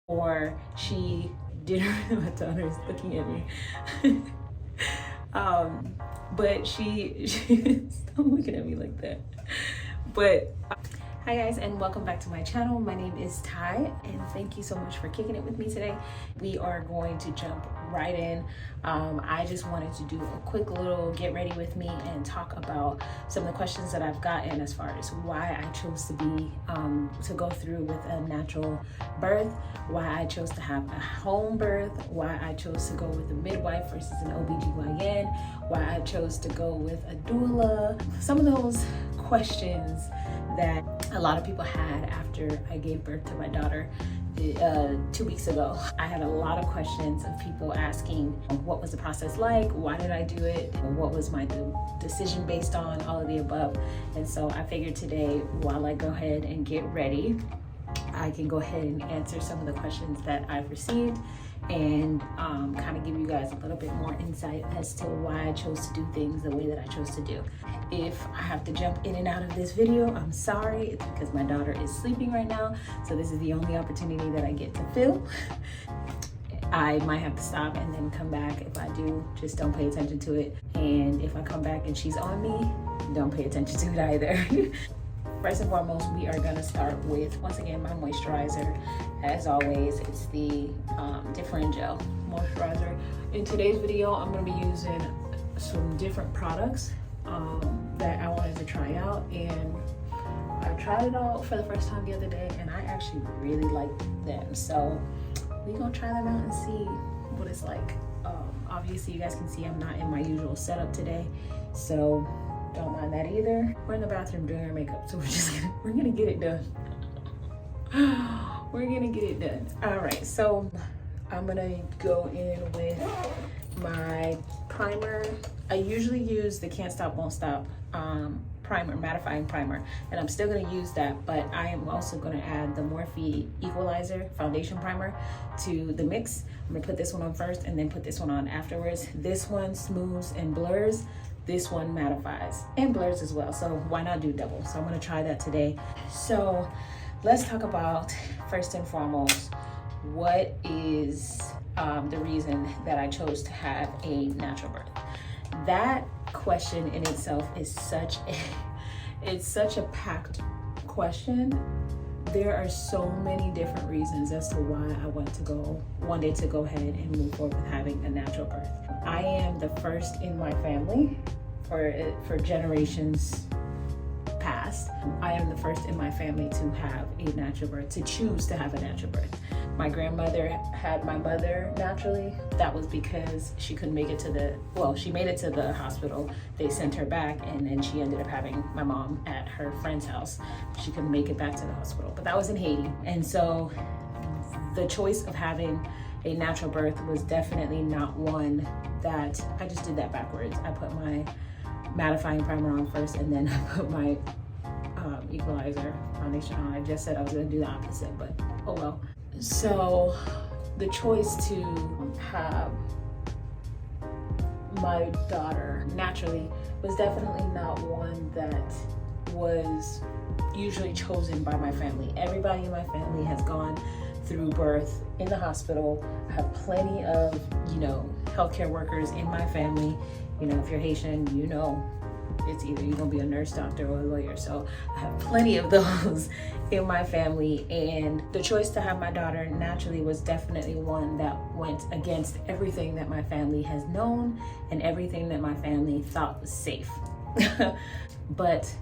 or she didn't. My daughter is looking at me. But she stop looking at me like that. But hi guys, and welcome back to my channel. My name is Ty, and thank you so much for kicking it with me today. We are going to jump right in. I just wanted to do a quick little get ready with me and talk about some of the questions that I've gotten as far as why I chose to go through with a natural birth, why I chose to have a home birth, why I chose to go with a midwife versus an OBGYN, why I chose to go with a doula. Some of those questions that a lot of people had after I gave birth to my daughter 2 weeks ago. I had a lot of questions of people asking what was the process like, why did I do it, what was my decision based on, all of the above. And so I figured today, while I go ahead and get ready, I can go ahead and answer some of the questions that I've received and kind of give you guys a little bit more insight as to why I chose to do things the way that I chose to do. If I have to jump in and out of this video, I'm sorry. It's because my daughter is sleeping right now, so this is the only opportunity that I get to film. I might have to stop and then come back. If I do, just don't pay attention to it. And if I come back and she's on me, don't pay attention to it either. First and foremost, we are gonna start with, once again, my moisturizer. As always, it's the Different Gel moisturizer. In today's video, I'm gonna be using some different products that I wanted to try out, and I tried it all for the first time the other day, and I actually really liked them. So we're gonna try them out and see what it's like. Obviously, you guys can see I'm not in my usual setup today, so don't mind that either. We're in the bathroom doing our makeup, so we're gonna get it done. We're gonna get it done. All right, so I'm gonna go in with my primer. I usually use the Can't Stop Won't Stop primer, mattifying primer, and I'm still gonna use that, but I am also gonna add the Morphe Equalizer foundation primer to the mix. I'm gonna put this one on first and then put this one on afterwards. This one smooths and blurs. This one mattifies and blurs as well, so why not do double? So I'm gonna try that today. So let's talk about, first and foremost, what is the reason that I chose to have a natural birth. That question in itself is such a packed question. There are so many different reasons as to why I wanted to go ahead and move forward with having a natural birth. I am the first in my family for generations past. I am the first in my family to have a natural birth, to choose to have a natural birth. My grandmother had my mother naturally. That was because she couldn't make it she made it to the hospital. They sent her back, and then she ended up having my mom at her friend's house. She couldn't make it back to the hospital, but that was in Haiti. And so the choice of having a natural birth was definitely not one that, I just did that backwards. I put my mattifying primer on first, and then I put my equalizer foundation on. I just said I was gonna do the opposite, but oh well. So the choice to have my daughter naturally was definitely not one that was usually chosen by my family. Everybody in my family has gone through birth in the hospital. I have plenty of, healthcare workers in my family. If you're Haitian, it's either you're gonna be a nurse, doctor, or a lawyer. So I have plenty of those in my family, and the choice to have my daughter naturally was definitely one that went against everything that my family has known and everything that my family thought was safe. But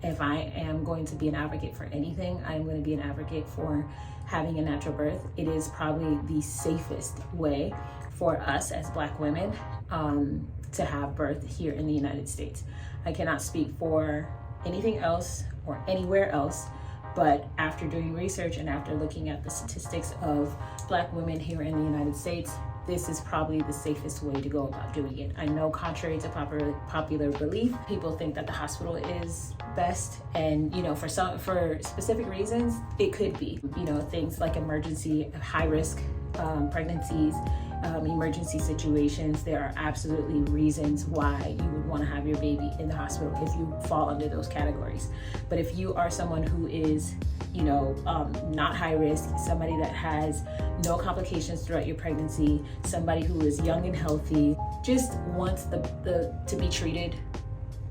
if I am going to be an advocate for anything, I'm going to be an advocate for having a natural birth. It is probably the safest way for us as Black women to have birth here in the United States. I cannot speak for anything else or anywhere else, but after doing research and after looking at the statistics of Black women here in the United States, this is probably the safest way to go about doing it. I know, contrary to popular belief, people think that the hospital is best, and for specific reasons, it could be. Things like emergency, high risk pregnancies, emergency situations, there are absolutely reasons why you would want to have your baby in the hospital if you fall under those categories. But if you are someone who is, not high risk, somebody that has no complications throughout your pregnancy, somebody who is young and healthy, just wants to be treated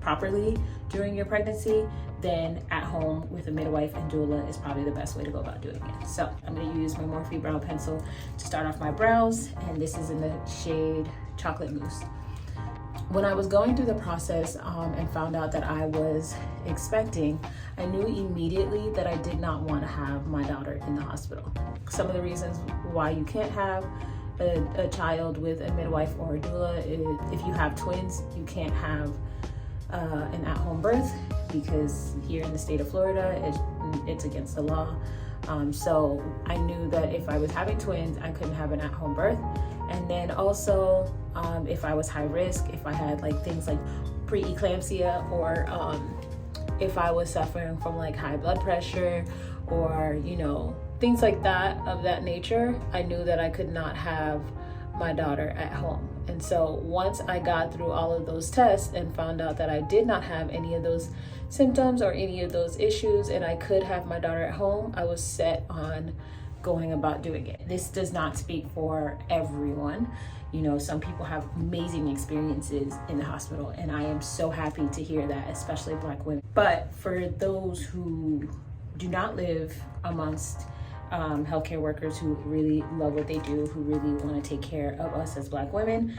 properly during your pregnancy, then at home with a midwife and doula is probably the best way to go about doing it. So I'm going to use my Morphe brow pencil to start off my brows, and this is in the shade Chocolate Mousse. When I was going through the process and found out that I was expecting, I knew immediately that I did not want to have my daughter in the hospital. Some of the reasons why you can't have a child with a midwife or a doula is if you have twins, you can't have an at-home birth, because here in the state of Florida, it's against the law. So I knew that if I was having twins, I couldn't have an at-home birth. And then also, if I was high risk, if I had things like preeclampsia, or if I was suffering from high blood pressure, or things like that of that nature, I knew that I could not have my daughter at home. And so once I got through all of those tests and found out that I did not have any of those symptoms or any of those issues, and I could have my daughter at home, I was set on going about doing it. This does not speak for everyone. Some people have amazing experiences in the hospital, and I am so happy to hear that, especially Black women. But for those who do not live amongst healthcare workers who really love what they do, who really want to take care of us as Black women,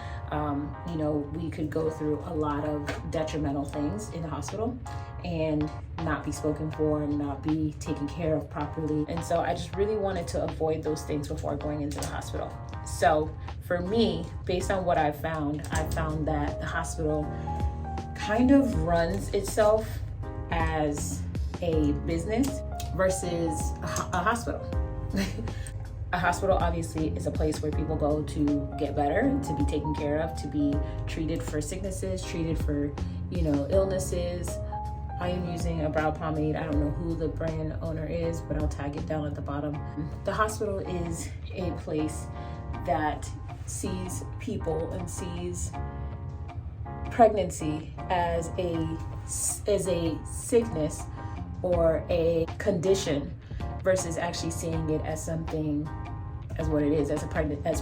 we could go through a lot of detrimental things in the hospital and not be spoken for and not be taken care of properly. And so I just really wanted to avoid those things before going into the hospital. So for me, based on what I found that the hospital kind of runs itself as a business versus a hospital. A hospital obviously is a place where people go to get better, to be taken care of, to be treated for sicknesses, treated for, illnesses. I am using a brow pomade. I don't know who the brand owner is, but I'll tag it down at the bottom. The hospital is a place that sees people and sees pregnancy as a sickness or a condition, versus actually seeing it as something, as what it is, as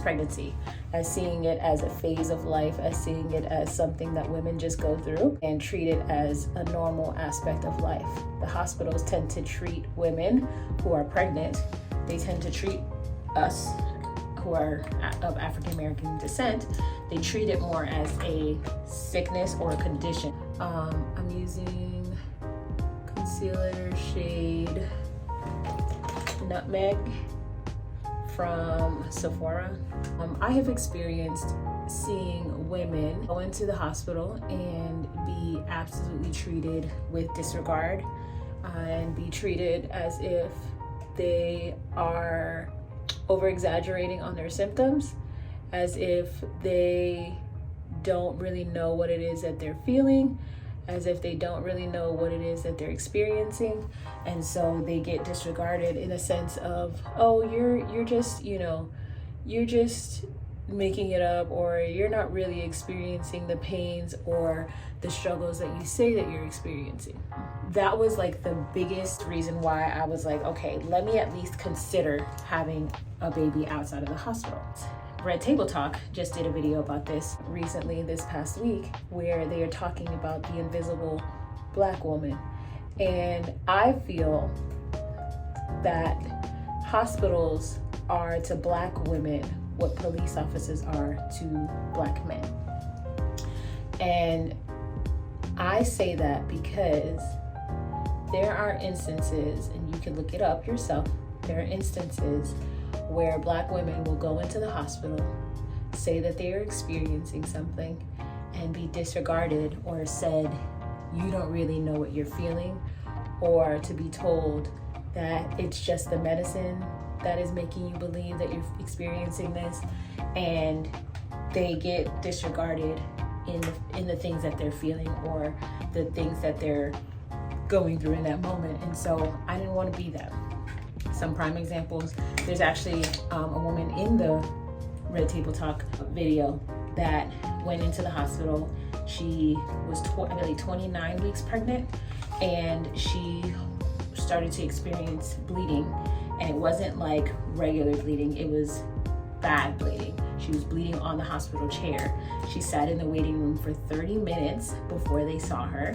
pregnancy, as seeing it as a phase of life, as seeing it as something that women just go through and treat it as a normal aspect of life. The hospitals tend to treat women who are pregnant, they tend to treat us who are of African American descent, they treat it more as a sickness or a condition. I'm using concealer shade Nutmeg from Sephora. I have experienced seeing women go into the hospital and be absolutely treated with disregard and be treated as if they are over-exaggerating on their symptoms, as if they don't really know what it is that they're feeling, as if they don't really know what it is that they're experiencing. And so they get disregarded in a sense of, oh, you're just, you're just making it up, or you're not really experiencing the pains or the struggles that you say that you're experiencing. That was the biggest reason why I was okay, let me at least consider having a baby outside of the hospital. Red Table Talk just did a video about this recently, this past week, where they are talking about the invisible Black woman. And I feel that hospitals are to Black women what police officers are to Black men. And I say that because there are instances, and you can look it up yourself, there are instances where Black women will go into the hospital, say that they are experiencing something, and be disregarded or said, you don't really know what you're feeling, or to be told that it's just the medicine that is making you believe that you're experiencing this, and they get disregarded in the things that they're feeling or the things that they're going through in that moment. And so I didn't want to be that. some prime examples. There's actually a woman in the Red Table Talk video that went into the hospital. She was I believe 29 weeks pregnant, and she started to experience bleeding, and it wasn't like regular bleeding, it was bad bleeding. She was bleeding on the hospital chair. She sat in the waiting room for 30 minutes before they saw her,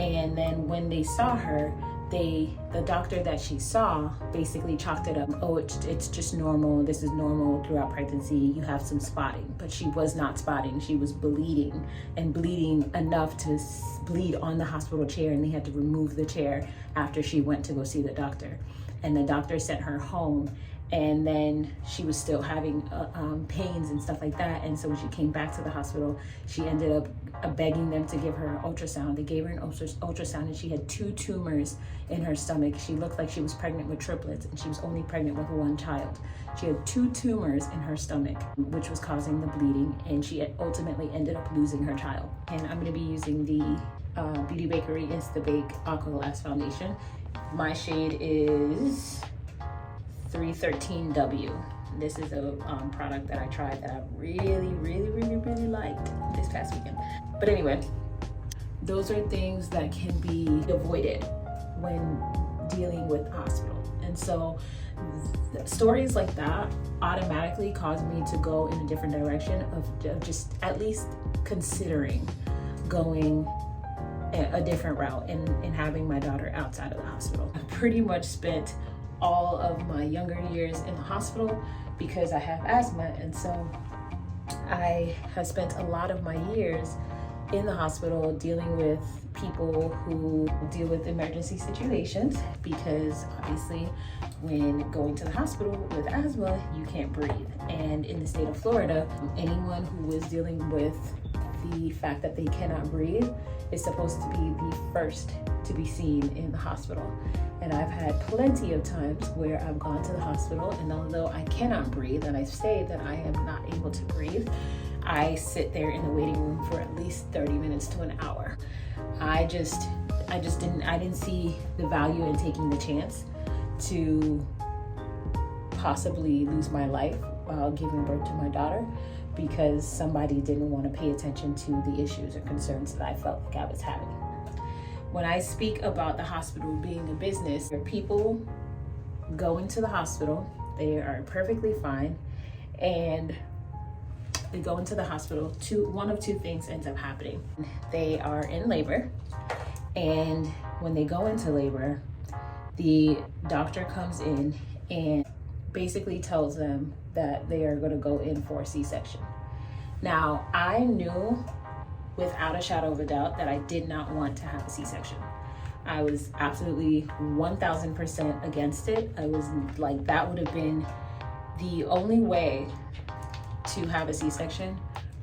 and then when they saw her, the doctor that she saw basically chalked it up. Oh, it's just normal. This is normal throughout pregnancy. You have some spotting. But she was not spotting. She was bleeding, and bleeding enough to bleed on the hospital chair, and they had to remove the chair after she went to go see the doctor. And the doctor sent her home, and then she was still having pains and stuff like that. And so when she came back to the hospital, she ended up begging them to give her an ultrasound. They gave her an ultrasound, and she had 2 tumors in her stomach. She looked like she was pregnant with triplets, and she was only pregnant with 1 child. She had 2 tumors in her stomach, which was causing the bleeding, and she ultimately ended up losing her child. And I'm gonna be using the Beauty Bakery Insta-Bake Aqua Glass Foundation. My shade is 313W. This is a product that I tried that I really liked this past weekend. But anyway, those are things that can be avoided when dealing with hospital. And so stories like that automatically cause me to go in a different direction of just at least considering going a different route and having my daughter outside of the hospital. I pretty much spent all of my younger years in the hospital because I have asthma, and so I have spent a lot of my years in the hospital dealing with people who deal with emergency situations, because obviously when going to the hospital with asthma, you can't breathe. And in the state of Florida, anyone who is dealing with the fact that they cannot breathe is supposed to be the first to be seen in the hospital. And I've had plenty of times where I've gone to the hospital, and although I cannot breathe and I say that I am not able to breathe, I sit there in the waiting room for at least 30 minutes to an hour. I didn't see the value in taking the chance to possibly lose my life while giving birth to my daughter, because somebody didn't want to pay attention to the issues or concerns that I felt like I was having. When I speak about the hospital being a business, people go into the hospital, they are perfectly fine, and they go into the hospital, one of 2 things ends up happening. They are in labor, and when they go into labor, the doctor comes in and basically tells them that they are going to go in for a C-section. Now, I knew without a shadow of a doubt that I did not want to have a C-section. I was absolutely 1000% against it. I was like, that would have been the only way to have a C-section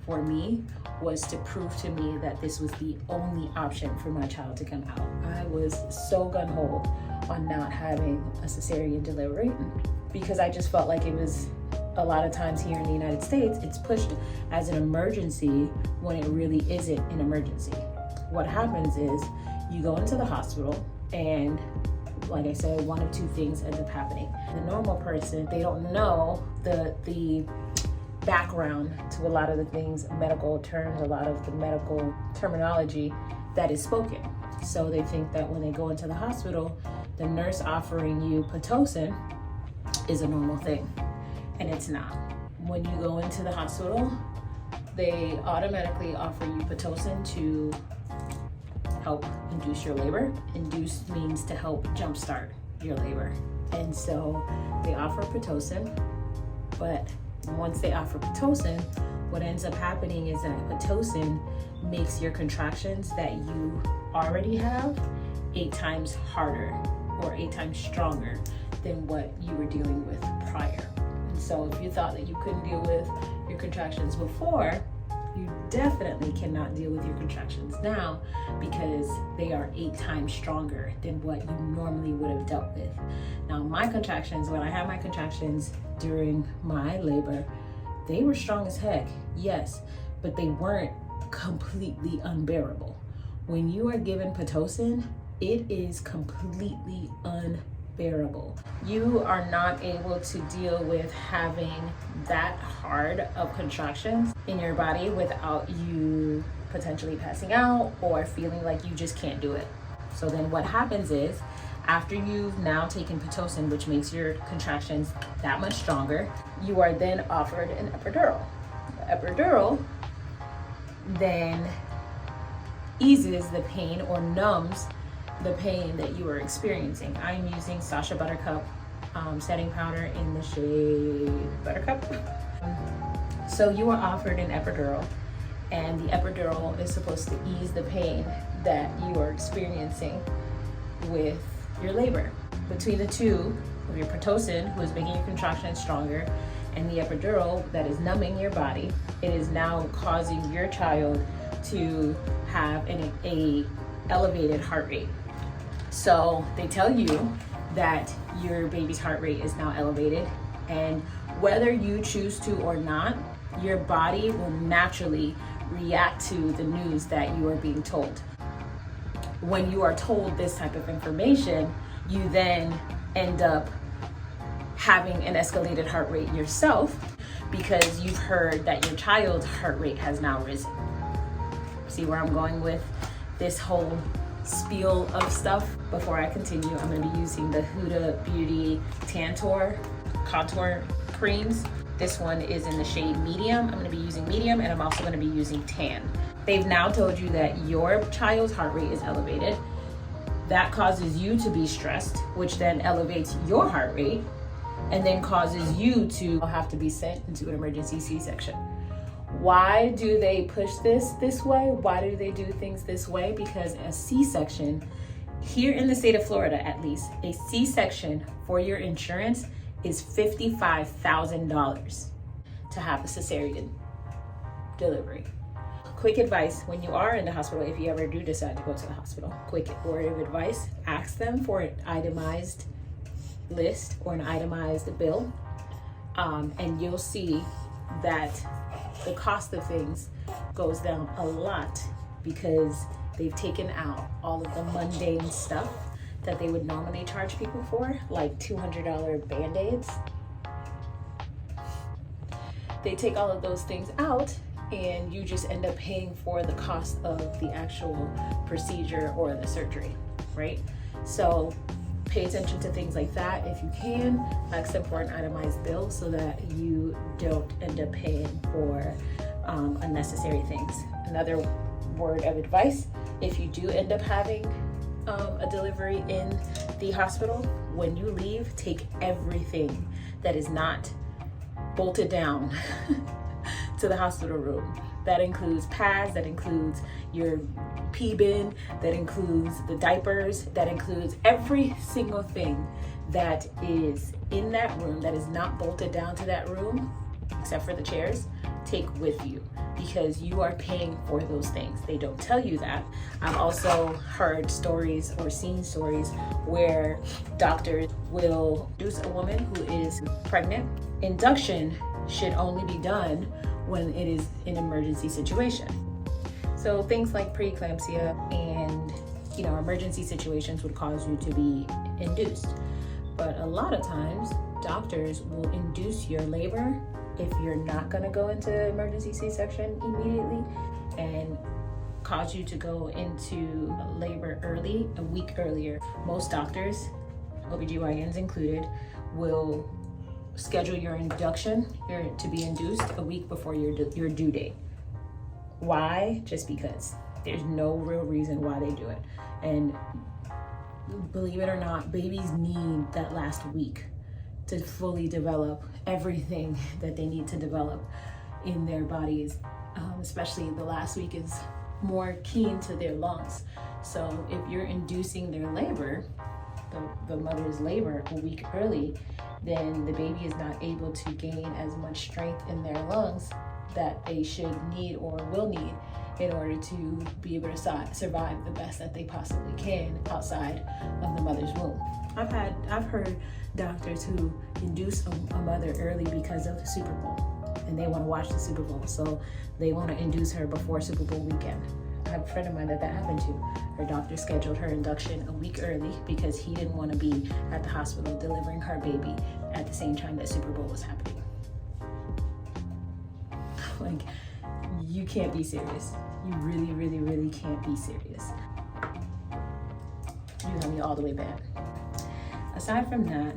for me, was to prove to me that this was the only option for my child to come out. I was so gung-ho on not having a cesarean delivery, because I just felt like it was, a lot of times here in the United States, it's pushed as an emergency when it really isn't an emergency. What happens is you go into the hospital, and like I said, one of 2 things ends up happening. The normal person, they don't know the background to a lot of the things, medical terms, a lot of the medical terminology that is spoken. So they think that when they go into the hospital, the nurse offering you Pitocin is a normal thing, and it's not. When you go into the hospital, they automatically offer you Pitocin to help induce your labor. Induce means to help jumpstart your labor. And so they offer Pitocin, but once they offer Pitocin, what ends up happening is that Pitocin makes your contractions that you already have 8 times harder or 8 times stronger than what you were dealing with prior. And so if you thought that you couldn't deal with your contractions before, you definitely cannot deal with your contractions now, because they are 8 times stronger than what you normally would have dealt with. Now, my contractions, when I had my contractions during my labor, they were strong as heck, yes, but they weren't completely unbearable. When you are given Pitocin, it is completely unbearable. You are not able to deal with having that hard of contractions in your body without you potentially passing out or feeling like you just can't do it. So then what happens is, after you've now taken Pitocin, which makes your contractions that much stronger, you are then offered an epidural. The epidural then eases the pain or numbs the pain that you are experiencing. I'm using Sacha Buttercup setting powder in the shade Buttercup. So you are offered an epidural, and the epidural is supposed to ease the pain that you are experiencing with your labor. Between the two of your Pitocin, who is making your contractions stronger, and the epidural that is numbing your body, it is now causing your child to have a elevated heart rate. So they tell you that your baby's heart rate is now elevated, and whether you choose to or not, your body will naturally react to the news that you are being told. When you are told this type of information, you then end up having an escalated heart rate yourself because you've heard that your child's heart rate has now risen. See where I'm going with this whole spiel of stuff? Before I continue, I'm going to be using the Huda Beauty Tantor Contour Creams. This one is in the shade medium. I'm going to be using medium, and I'm also going to be using tan. They've now told you that your child's heart rate is elevated. That causes you to be stressed, which then elevates your heart rate, and then causes you to have to be sent into an emergency C-section. Why do they push this way? Why do they do things this way? Because a C-section, here in the state of Florida at least, a C-section for your insurance is $55,000 to have a cesarean delivery. Quick advice, when you are in the hospital, if you ever do decide to go to the hospital, quick word of advice, ask them for an itemized list or an itemized bill, and you'll see that the cost of things goes down a lot because they've taken out all of the mundane stuff that they would normally charge people for, like $200 Band-Aids. They take all of those things out, and you just end up paying for the cost of the actual procedure or the surgery, right? So pay attention to things like that if you can. Ask them for an itemized bill so that you don't end up paying for unnecessary things. Another word of advice, if you do end up having a delivery in the hospital, when you leave, take everything that is not bolted down to the hospital room. That includes pads, that includes your pee bin, that includes the diapers, that includes every single thing that is in that room that is not bolted down to that room, except for the chairs. Take with you, because you are paying for those things. They don't tell you that. I've also heard stories or seen stories where doctors will induce a woman who is pregnant. Induction should only be done when it is an emergency situation. So things like preeclampsia and emergency situations would cause you to be induced. But a lot of times doctors will induce your labor if you're not going to go into emergency C-section immediately, and cause you to go into labor early, a week earlier. Most doctors, OBGYNs included, will schedule your induction to be induced a week before your due date. Why? Just because. There's no real reason why they do it. And believe it or not, babies need that last week to fully develop everything that they need to develop in their bodies. Especially the last week is more keen to their lungs. So if you're inducing their labor, the mother's labor, a week early, then the baby is not able to gain as much strength in their lungs that they should need or will need in order to be able to survive the best that they possibly can outside of the mother's womb. I've heard doctors who induce a mother early because of the Super Bowl, and they want to watch the Super Bowl, so they want to induce her before Super Bowl weekend. have a friend of mine that happened to. Her doctor scheduled her induction a week early because he didn't want to be at the hospital delivering her baby at the same time that Super Bowl was happening. Like, you can't be serious. You really, really, really can't be serious. You got me all the way back. Aside from that,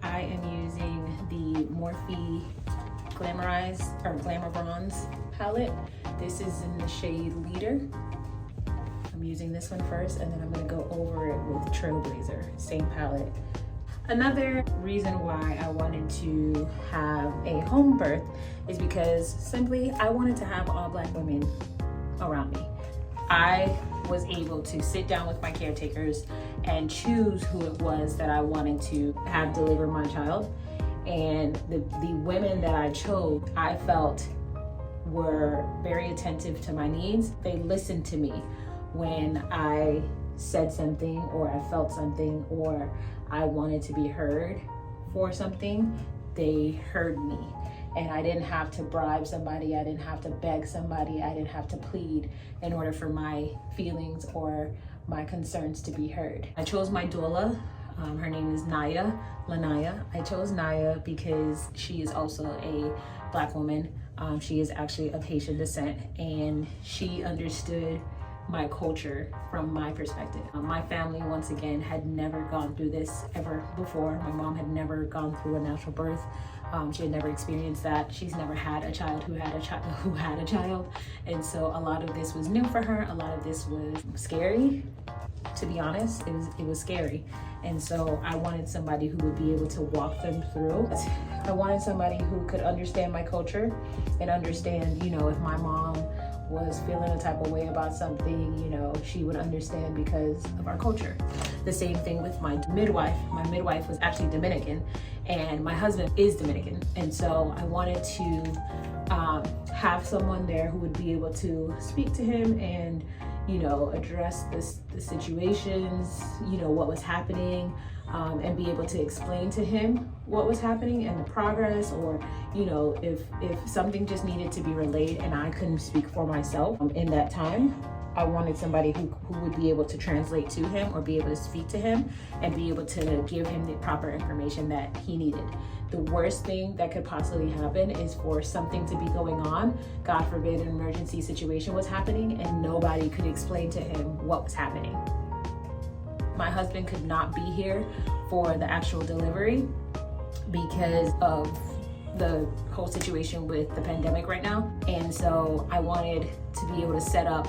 I am using the Morphe Glamour Bronze palette. This is in the shade Leader. I'm using this one first, and then I'm gonna go over it with Trailblazer, same palette. Another reason why I wanted to have a home birth is because simply I wanted to have all Black women around me. I was able to sit down with my caretakers and choose who it was that I wanted to have deliver my child. And the women that I chose, I felt were very attentive to my needs. They listened to me when I said something or I felt something or I wanted to be heard for something. They heard me. And I didn't have to bribe somebody, I didn't have to beg somebody, I didn't have to plead in order for my feelings or my concerns to be heard. I chose my doula. Her name is Lanieyah. I chose Naya because she is also a Black woman. She is actually of Haitian descent, and she understood my culture from my perspective. My family, once again, had never gone through this ever before. My mom had never gone through a natural birth. She had never experienced that. She's never had a child who had a child. And so a lot of this was new for her. A lot of this was scary, to be honest. It was scary. And so I wanted somebody who would be able to walk them through. I wanted somebody who could understand my culture and understand, if my mom was feeling a type of way about something, she would understand because of our culture. The same thing with my midwife. My midwife was actually Dominican, and my husband is Dominican. And so I wanted to have someone there who would be able to speak to him and, address the situations, what was happening, and be able to explain to him what was happening and the progress, or if something just needed to be relayed and I couldn't speak for myself in that time. I wanted somebody who would be able to translate to him or be able to speak to him and be able to give him the proper information that he needed. The worst thing that could possibly happen is for something to be going on, God forbid an emergency situation was happening, and nobody could explain to him what was happening. My husband could not be here for the actual delivery because of the whole situation with the pandemic right now. And so I wanted to be able to set up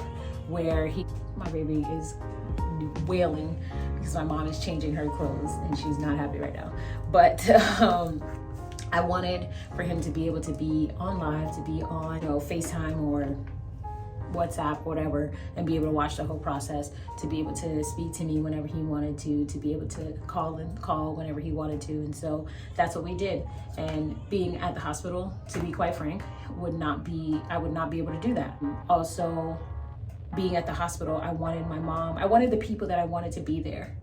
where my baby is wailing because my mom is changing her clothes and she's not happy right now. But I wanted for him to be able to be on live, to be on FaceTime or WhatsApp, whatever, and be able to watch the whole process, to be able to speak to me whenever he wanted to be able to call whenever he wanted to. And so that's what we did. And being at the hospital, to be quite frank, I would not be able to do that. Also, being at the hospital, I wanted the people that I wanted to be there,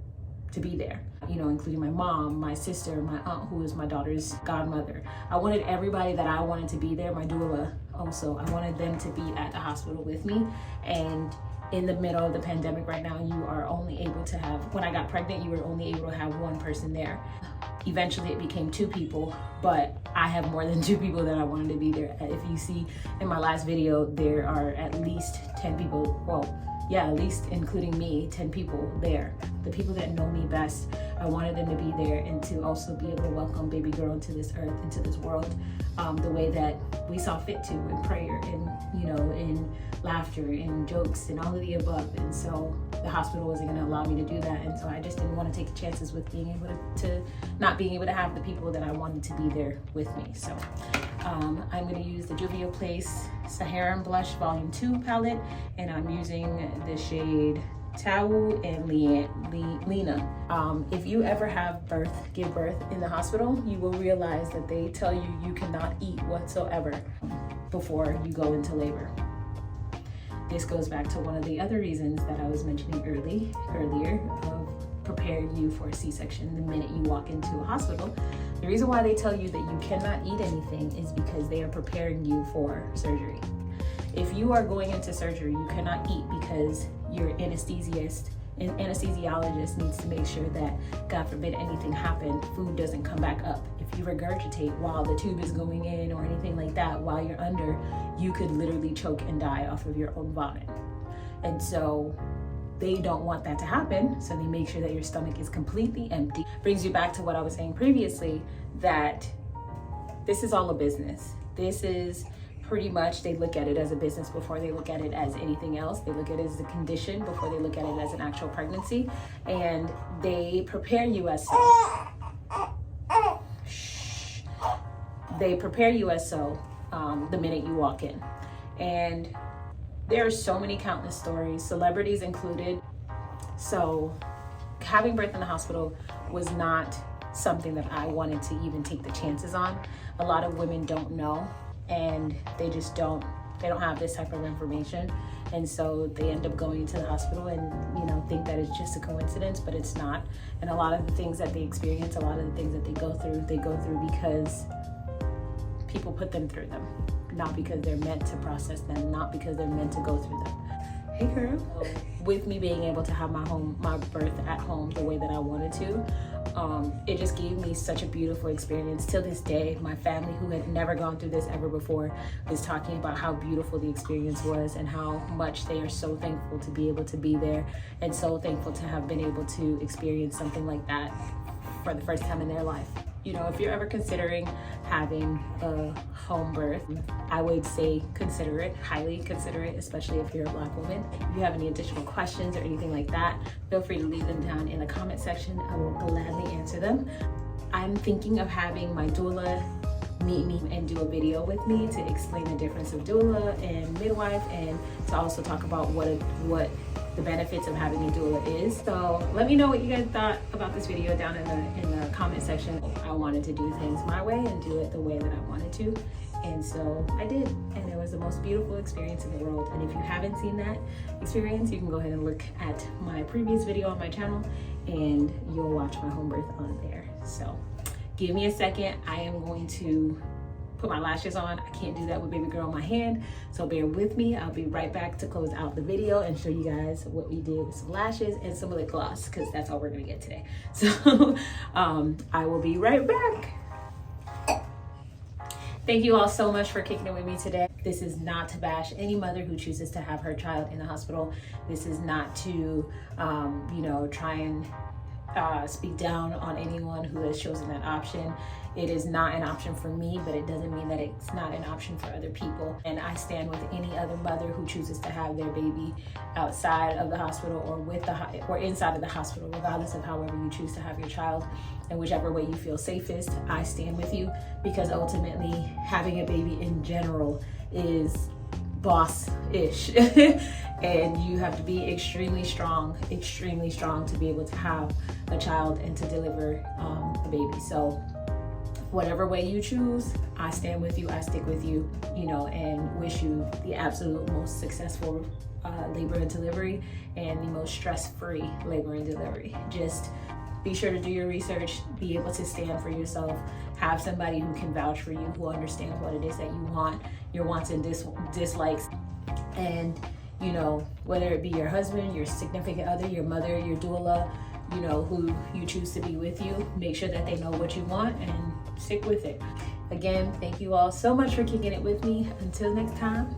including my mom, my sister, my aunt, who is my daughter's godmother. I wanted everybody that I wanted to be there, my doula also. I wanted them to be at the hospital with me. And in the middle of the pandemic right now, you are only able to have, when I got pregnant, you were only able to have one person there. Eventually it became 2 people, but I have more than 2 people that I wanted to be there. If you see in my last video, there are at least 10 people, at least including me, 10 people there. The people that know me best, I wanted them to be there and to also be able to welcome baby girl into this earth, into this world, the way that we saw fit to, in prayer and, in laughter and jokes and all of the above. And so the hospital wasn't gonna allow me to do that. And so I just didn't want to take chances with being able to not being able to have the people that I wanted to be there with me. So I'm gonna use the Juvial Place Saharan Blush Volume 2 palette, and I'm using the shade Tau and Lena. If you ever give birth in the hospital, you will realize that they tell you you cannot eat whatsoever before you go into labor. This goes back to one of the other reasons that I was mentioning earlier of preparing you for a C-section the minute you walk into a hospital, The reason why they tell you that you cannot eat anything is because they are preparing you for surgery. If you are going into surgery, you cannot eat because your anesthesiologist needs to make sure that, God forbid anything happen, food doesn't come back up. If you regurgitate while the tube is going in or anything like that while you're under, you could literally choke and die off of your own vomit. And so they don't want that to happen, so they make sure that your stomach is completely empty. Brings you back to what I was saying previously, that this is all a business. This is pretty much, they look at it as a business before they look at it as anything else. They look at it as a condition before they look at it as an actual pregnancy, and they prepare you as so. Shh. They prepare you as so the minute you walk in. And there are so many countless stories, celebrities included. So having birth in the hospital was not something that I wanted to even take the chances on. A lot of women don't know, and they don't have this type of information. And so they end up going to the hospital and, think that it's just a coincidence, but it's not. And a lot of the things that they experience, a lot of the things that they go through because people put them through them, not because they're meant to process them, not because they're meant to go through them. Hey girl. With me being able to have my birth at home the way that I wanted to, it just gave me such a beautiful experience. Till this day, my family, who had never gone through this ever before, is talking about how beautiful the experience was and how much they are so thankful to be able to be there and so thankful to have been able to experience something like that for the first time in their life. If you're ever considering having a home birth, I would say consider it, highly consider it, especially if you're a Black woman. If you have any additional questions or anything like that, feel free to leave them down in the comment section. I will gladly answer them. I'm thinking of having my doula meet me and do a video with me to explain the difference of doula and midwife, and to also talk about what the benefits of having a doula is. So let me know what you guys thought about this video down in the comment section. I wanted to do things my way and do it the way that I wanted to, and so I did, and it was the most beautiful experience in the world. And if you haven't seen that experience, you can go ahead and look at my previous video on my channel and you'll watch my home birth on there. So give me a second. I am going to put my lashes on. I can't do that with baby girl on my hand, so bear with me. I'll be right back to close out the video and show you guys what we did with some lashes and some lip gloss, because that's all we're gonna get today. So I will be right back. Thank you all so much for kicking it with me today. This is not to bash any mother who chooses to have her child in the hospital. This is not to try and speak down on anyone who has chosen that option. It is not an option for me, but it doesn't mean that it's not an option for other people. And I stand with any other mother who chooses to have their baby outside of the hospital or inside of the hospital, regardless of however you choose to have your child, and whichever way you feel safest. I stand with you, because ultimately having a baby in general is boss-ish. And you have to be extremely strong to be able to have a child and to deliver a baby. So whatever way you choose, I stand with you, I stick with you, and wish you the absolute most successful labor and delivery, and the most stress-free labor and delivery. Just be sure to do your research, be able to stand for yourself, have somebody who can vouch for you, who understands what it is that you want, your wants and dislikes, and whether it be your husband, your significant other, your mother, your doula, who you choose to be with you, make sure that they know what you want and stick with it. Again, thank you all so much for kicking it with me. Until next time.